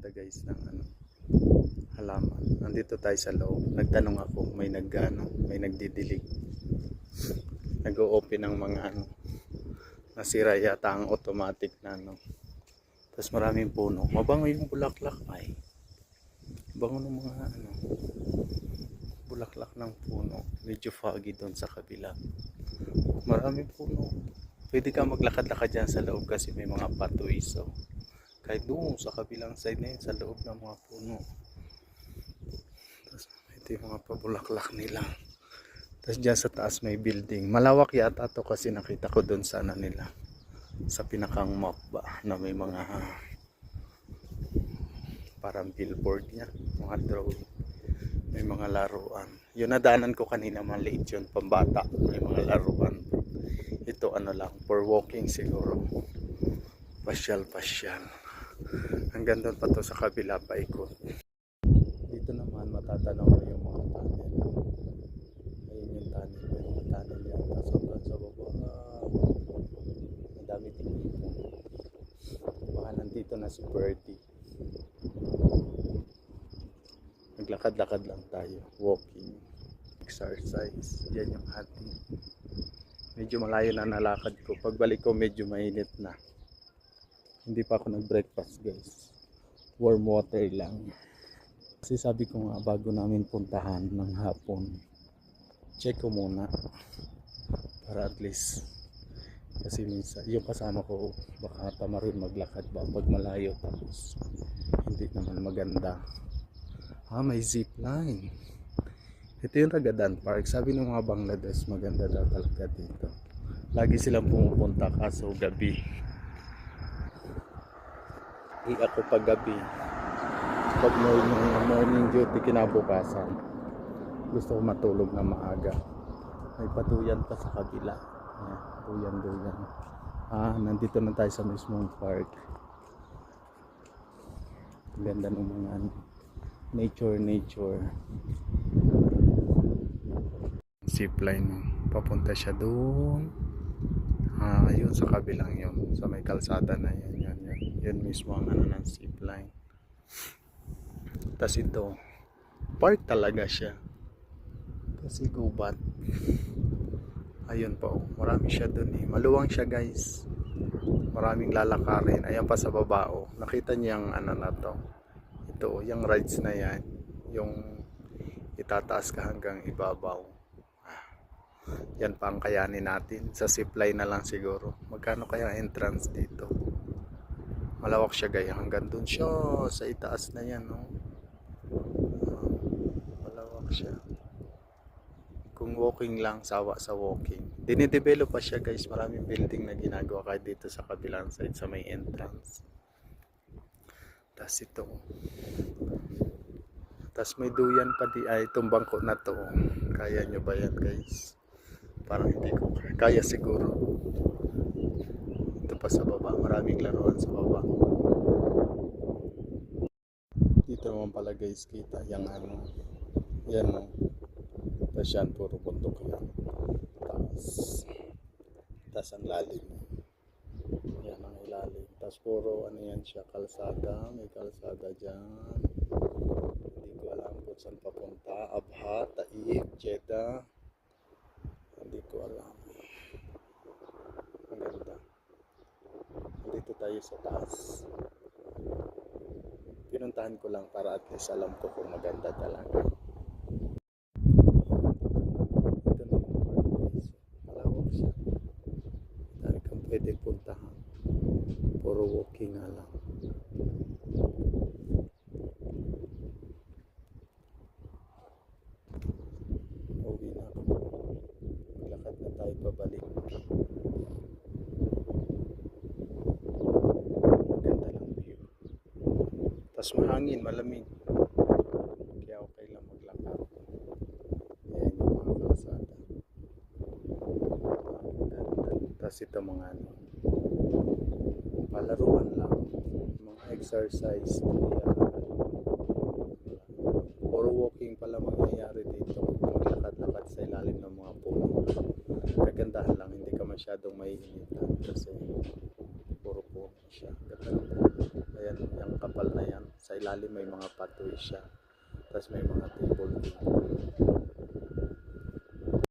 ganda guys ng halaman. Nandito tayo sa loob. Nagtanong ako, may nagdidilig. Nag-o-open ng mga nasira yata ang automatic na Tapos maraming puno. Mabango yung bulaklak ay. Bango ng mga bulaklak ng puno. Medyo foggy doon sa kabila. Maraming puno. Pwede ka maglakad-lakad dyan sa loob kasi may mga pathways. So, kahit doon sa kabilang side na yun, sa loob ng mga puno. Tapos ito yung mga pabulaklak nila. Tapos dyan sa taas may building. Malawak yata to kasi nakita ko doon sa nila. Sa pinakang map ba na may mga parang billboard niya. Mga drawing. May mga laruan. Yung nadaanan ko kanina maliit yun, pambata. May mga laruan. Ito lang, for walking siguro. Pasyal. Hanggang doon pa to sa kabila paikot. Dito naman matatanaw mo yung mga tunnel. Ayun yung tunnel. May mga tunnel yata. Sobrang sa baba. Ang dami tingin. Baka nandito na si Birdie. Naglakad-lakad lang tayo. Walking. Exercise. Yan yung ating. Medyo malayo na nalakad ko. Pagbalik ko medyo mainit na. Hindi pa ako nag-breakfast guys. Warm water lang. Kasi sabi ko nga bago namin puntahan ng hapon, check ko muna. Para at least. Kasi minsan, yung kasama ko baka tama rin maglakad ba pag malayo tapos hindi naman maganda. May zipline. Ito yung Ragadan Park. Sabi ng mga Bangladesh maganda daw talaga dito. Lagi silang pumupunta kaso gabi. Ako pag gabi. Pag morning duty kinabukasan. Gusto ko matulog na maaga. May patuyan pa sa kabila. Ayan, duyan. Nandito na tayo sa mismong park. Ganda ng mga nature. Zipline. Papunta siya doon. Ayun sa kabilang yun. Sa may kalsada na yan. Yan mismo ang ng zipline. Tas ito. Park talaga siya. Kasi gubat. Ayun po. Marami siya doon eh. Maluwang siya guys. Maraming lalakarin. Ayan pa sa baba oh. Nakita niyo yung na to. Ito yung rides na yan. Yung itataas ka hanggang ibabaw. Yan pa ang kayanin natin. Sa zipline na lang siguro. Magkano kaya entrance dito? Malawak siya gaya. Hanggang dun siya. Sa itaas na yan. No? Malawak siya. Kung walking lang, sawa sa walking. Dinidevelop pa siya guys. Maraming building na ginagawa kahit dito sa kabilang side sa may entrance. Tas ito. Tas may duyan pa di. Itong bangko na to. Kaya nyo ba yan guys? Parang hindi ko kaya siguro. Ito pa sa baba. Maraming laruan sa baba. Dito naman pala guys kita. Yung yan o. Tapos yan puro bundok yan. Tapos ang lalim. Yan ang ilalim. Tapos puro yan siya. Kalsada. May kalsada dyan. Hindi ko alam kung saan papunta. Abha, Taib, Jeddah. Hindi ko alam. Ang ganda. Dito tayo sa taas. Pinuntahan ko lang para at least alam ko kung maganda talaga. Ito na yung park guys. Malawak siya. Dahil kang pwede puntahan. Puro walking nga lang. Uwi na ako. Maglakad na tayo pabalik. Maganda lang view. Tapos mahangin, malamig. Kaya okay lang maglakad. Ayan yung mga kalsada. Tapos ito mga palaruan lang. Mga exercise. Puro walking pala mangyayari dito. Maglakad-lakad sa ilalim ng mga puno. Kagandahan lang, hindi ka masyadong maiinitan kasi puro puno siya. Ayan, yung kapal na yan sa ilalim may mga pathway siya. Tapos may mga table din.